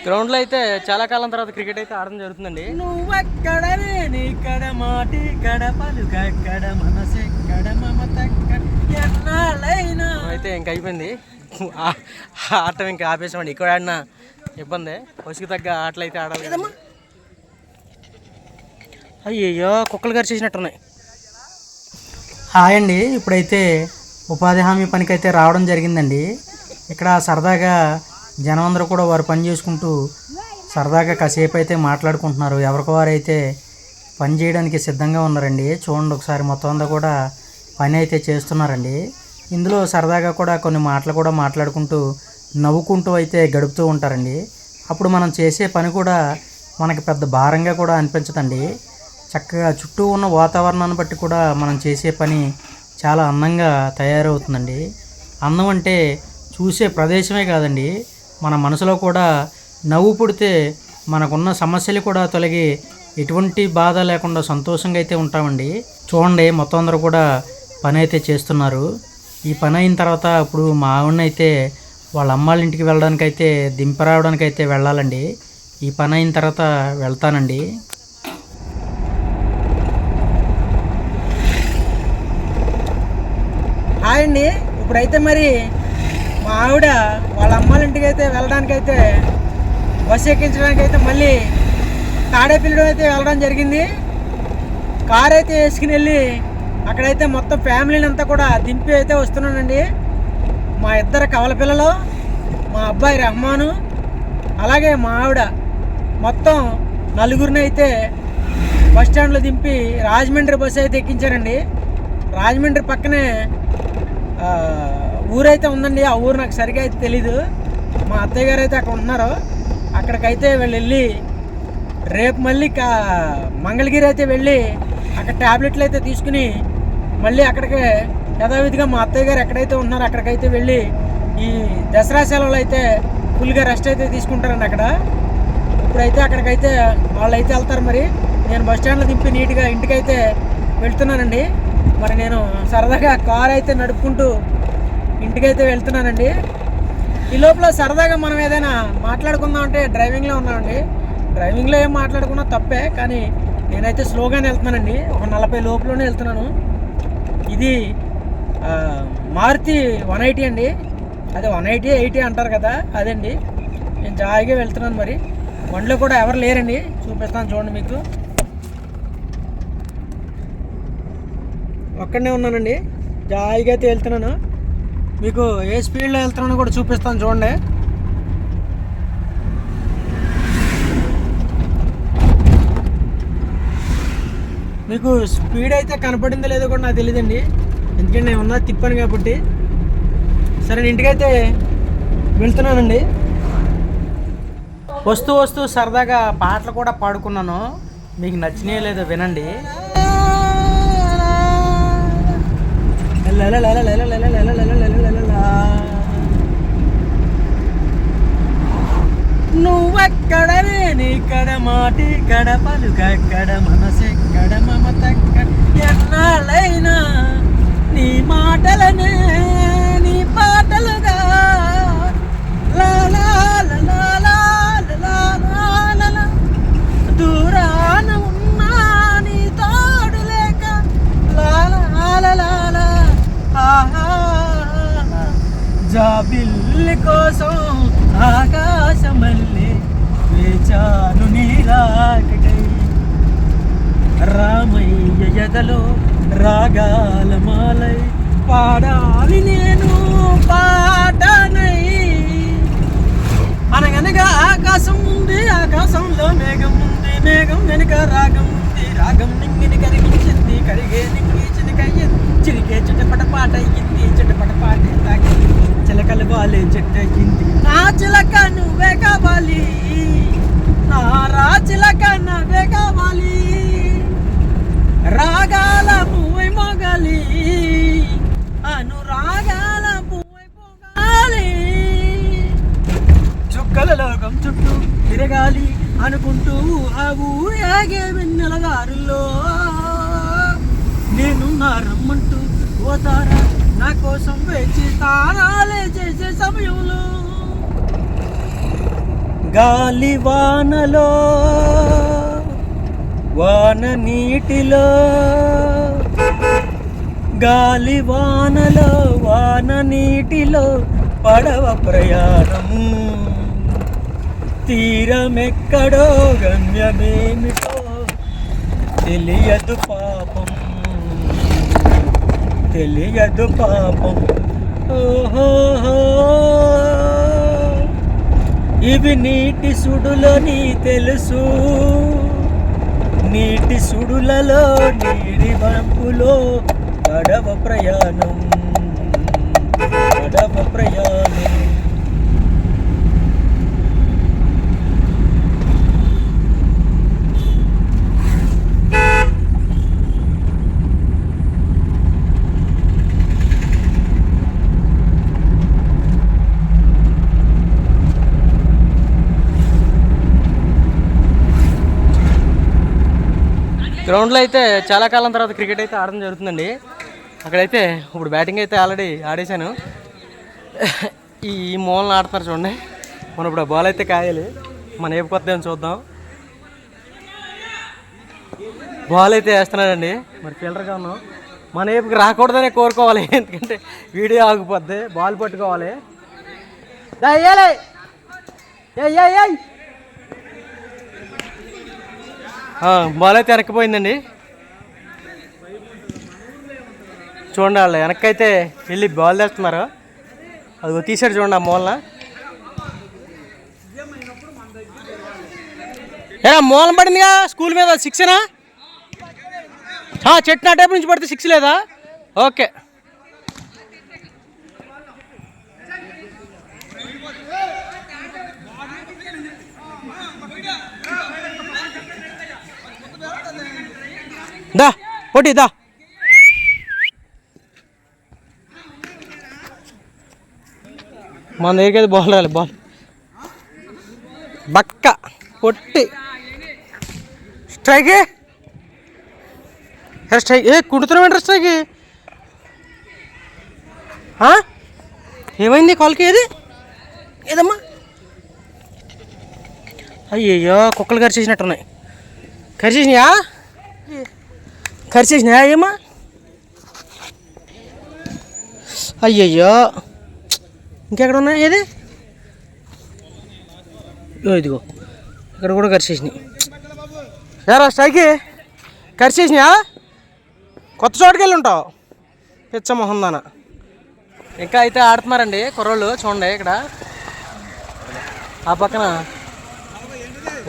గ్రౌండ్లో అయితే చాలా కాలం తర్వాత క్రికెట్ అయితే ఆడడం జరుగుతుందండి. అయితే ఇంక అయిపోయింది ఆడటం, ఇంకా ఆపేసామండి. ఇక్కడ ఆడిన ఇబ్బంది, వసుకు తగ్గ ఆటలు అయితే ఆడాలి కదమ్మా. అయ్యయ్యో కుక్కలు గారు చేసినట్టున్నాయి. హాయ్ అండి, ఇప్పుడైతే ఉపాధి హామీ పనికి అయితే రావడం జరిగిందండి. ఇక్కడ సరదాగా జనం అందరూ కూడా వారు పని చేసుకుంటూ సరదాగా కాసేపు అయితే మాట్లాడుకుంటున్నారు. ఎవరికి వారైతే పని చేయడానికి సిద్ధంగా ఉన్నారండి. చూడండి ఒకసారి, మొత్తం అంతా కూడా పని అయితే చేస్తున్నారండి. ఇందులో సరదాగా కూడా కొన్ని మాటలు కూడా మాట్లాడుకుంటూ నవ్వుకుంటూ అయితే గడుపుతూ ఉంటారండి. అప్పుడు మనం చేసే పని కూడా మనకి పెద్ద భారంగా కూడా అనిపించదండి. చక్కగా చుట్టూ ఉన్న వాతావరణాన్ని బట్టి కూడా మనం చేసే పని చాలా అందంగా తయారవుతుందండి. అందం అంటే చూసే ప్రదేశమే కాదండి, మన మనసులో కూడా నవ్వు పుడితే మనకున్న సమస్యలు కూడా తొలగి ఎటువంటి బాధ లేకుండా సంతోషంగా అయితే ఉంటామండి. చూడండి, మొత్తం అందరూ కూడా పని అయితే చేస్తున్నారు. ఈ పని అయిన తర్వాత ఇప్పుడు మా ఆవిడని అయితే వాళ్ళ అమ్మాళ్ళ ఇంటికి వెళ్ళడానికి అయితే దింపరావడానికి అయితే వెళ్ళాలండి. ఈ పని అయిన తర్వాత వెళ్తానండి. హాయ్ అండి, ఇప్పుడైతే మరి మా ఆవిడ వాళ్ళ అమ్మాళ్ళ ఇంటికి అయితే వెళ్ళడానికైతే బస్సు ఎక్కించడానికి అయితే మళ్ళీ తాడేపల్లి అయితే వెళ్ళడం జరిగింది. కార్ అయితే వేసుకుని వెళ్ళి అక్కడైతే మొత్తం ఫ్యామిలీని అంతా కూడా దింపి అయితే వస్తున్నానండి. మా ఇద్దరు కవల పిల్లలు, మా అబ్బాయి రెహమాను, అలాగే మా ఆవిడ, మొత్తం నలుగురిని అయితే బస్ స్టాండ్లో దింపి రాజమండ్రి బస్సు అయితే ఎక్కించారండి. రాజమండ్రి పక్కనే ఊరైతే ఉందండి. ఆ ఊరు నాకు సరిగా అయితే తెలీదు. మా అత్తయ్య గారు అయితే అక్కడ ఉంటున్నారు. అక్కడికైతే వెళ్ళి రేపు మళ్ళీ మంగళగిరి అయితే వెళ్ళి అక్కడ ట్యాబ్లెట్లు అయితే తీసుకుని మళ్ళీ అక్కడికి యథావిధిగా మా అత్తయ్య గారు ఎక్కడైతే ఉన్నారో అక్కడికైతే వెళ్ళి ఈ దసరా సెలవులు అయితే ఫుల్గా రెస్ట్ అయితే తీసుకుంటారండి అక్కడ. ఇప్పుడైతే అక్కడికైతే వాళ్ళు అయితే వెళ్తారు. మరి నేను బస్ స్టాండ్లో దింపి నీట్గా ఇంటికైతే వెళ్తున్నానండి. మరి నేను సరదాగా కార్ అయితే నడుపుకుంటూ ఇంటికైతే వెళ్తున్నానండి. ఈ లోపల సరదాగా మనం ఏదైనా మాట్లాడుకుందాం అంటే డ్రైవింగ్లో ఉన్నామండి. డ్రైవింగ్లో ఏం మాట్లాడుకున్నా తప్పే, కానీ నేనైతే స్లోగానే వెళ్తున్నానండి. ఒక 40 లోపులోనే వెళ్తున్నాను. ఇది మారుతి 180 అండి. అదే 180 80 అంటారు కదా, అదండి. నేను జాయిగా వెళ్తున్నాను. మరి బండిలో కూడా ఎవరు లేరండి, చూపిస్తాను చూడండి మీకు. ఒక్కడనే ఉన్నానండి, జాయిగా అయితే వెళ్తున్నాను. మీకు ఏ స్పీడ్లో వెళ్తున్నానో కూడా చూపిస్తాను చూడండి. మీకు స్పీడ్ అయితే కనపడిందో లేదో కూడా నాకు తెలియదండి, ఎందుకంటే నేను ఉన్నా తిప్పాను కాబట్టి. సరే, నేను ఇంటికైతే వెళ్తున్నానండి. వస్తూ వస్తూ సరదాగా పాటలు కూడా పాడుకున్నాను. మీకు నచ్చినాయో లేదో వినండి. నువ్వెక్కడనే నీకడ మాటి కడ పలుకక్కడ మనసెక్కడ మమతక్కడ ఎన్నాళ్ళైనా నీ మాటలనే నీ పాటలుగా దూరాన ఉన్నా నీ తోడు లేక జాబిల్లి కోసం ఆకాశమల్లి వేచాను నీ రాకటై. రామయ్య ఎదలో రాగాల మాలై పాడాలి నేను పాటనై. అనగనగా ఆకాశం ఉంది, ఆకాశంలో మేఘం ఉంది, మేఘం వెనుక రాగం ఉంది, రాగం నింగిని కరిగించింది, కరిగే నింగి చిలికయ్యింది, చిలికే చుట్టపట పాట అయ్యింది, చుట్టపట పాట తాగింది, చిలకలు బాలే చెట్టు అయ్యింది. నా చిలక నువ్వే కావాలి, నా రా చిలక నువ్వే కావాలి, రాగాల పువ్వై మొగాలి, అనురాగాల పువ్వై పొగాలి, చుక్కల లోకం చుట్టూ తిరగాలి అనుకుంటూ ఆ ఊరేగే వెన్నెల దారుల్లో నేను నా రమ్మంటూ పోతారా నా కోసం వేచి తానాలే చేసే సమయంలో గాలి వానలో వాన నీటిలో, గాలి వానలో వాన నీటిలో పడవ ప్రయాణము. తీరమెక్కడో గమ్యమేమిటో తెలియదు పాపం, తెలియదు పాపం. ఓహో, ఇవి నీటి సుడులని తెలుసు, నీటి సుడులలో నీటి వంపులో పడవ ప్రయాణం, పడవ ప్రయాణం. గ్రౌండ్లో అయితే చాలా కాలం తర్వాత క్రికెట్ అయితే ఆడడం జరుగుతుందండి. అక్కడైతే ఇప్పుడు బ్యాటింగ్ అయితే ఆల్రెడీ ఆడేశాను. ఈ మూలను ఆడుతున్నారు చూడండి. మనం ఇప్పుడు బాల్ అయితే కాయాలి, మన ఏపు కొద్దామని చూద్దాం. బాల్ అయితే వేస్తున్నాడండి, మరి ఫీల్డర్గా ఉన్నాం. మన ఏపుకి రాకూడదనే కోరుకోవాలి, ఎందుకంటే వీడియో ఆగిపోద్ది. బాల్ పట్టుకోవాలి, వేయాలి. బాల్ అయితే వెనక్కిపోయిందండి. చూడండి, వాళ్ళు వెనక్కైతే వెళ్ళి బాల్ తెస్తున్నారు. అది తీసాడు చూడండి ఆ మూలన. మూలం పడిందిగా స్కూల్ మీద, 6 చెట్టు నా టైపు నుంచి పడితే 6 లేదా? ఓకే. దా పొట్టి దా. మన దగ్గరికి బాల్ రాలి, బాల్ బక్క పొట్టి స్ట్రైక్. స్ట్రైక్ కుడుతున్నాం స్ట్రైక్. ఏమైంది కాల్కి? ఏదమ్మా? అయ్యయ్యో, కుక్కలు కరిచేసినట్టున్నాయి. కరిచేసినాయా ఏమా? అయ్యయ్యో, ఇంకెక్కడ ఉన్నాయి? ఏది? ఇదిగో ఇక్కడ కూడా కరిచేసినాయి. సారా స్ట్రైక్ కరిచేసినాయా? కొత్త చోటుకి వెళ్ళి ఉంటావు పిచ్చమొహందాన. ఇంకా అయితే ఆడుతున్నారండి కుర్రోళ్ళు. చూడండి, ఇక్కడ ఆ పక్కన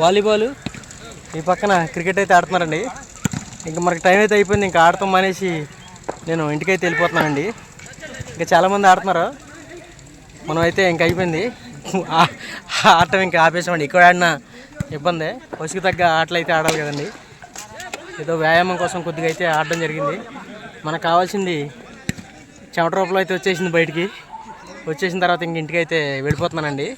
వాలీబాల్, ఈ పక్కన క్రికెట్ అయితే ఆడుతున్నారండి. ఇంకా మనకి టైం అయితే అయిపోయింది, ఇంకా ఆడతాం అనేసి నేను ఇంటికైతే వెళ్ళిపోతున్నానండి. ఇంకా చాలామంది ఆడుతున్నారు, మనం అయితే ఇంకా అయిపోయింది ఆడటం, ఇంకా ఆపేసామండి. ఇక్కడ ఆడిన ఇబ్బంది, వయసుకు తగ్గ ఆటలు అయితే ఆడాలి కదండి. ఏదో వ్యాయామం కోసం కొద్దిగా అయితే ఆడడం జరిగింది. మనకు కావాల్సింది చెమట రూపంలో అయితే వచ్చేసింది బయటికి. వచ్చేసిన తర్వాత ఇంక ఇంటికి అయితే వెళ్ళిపోతున్నానండి.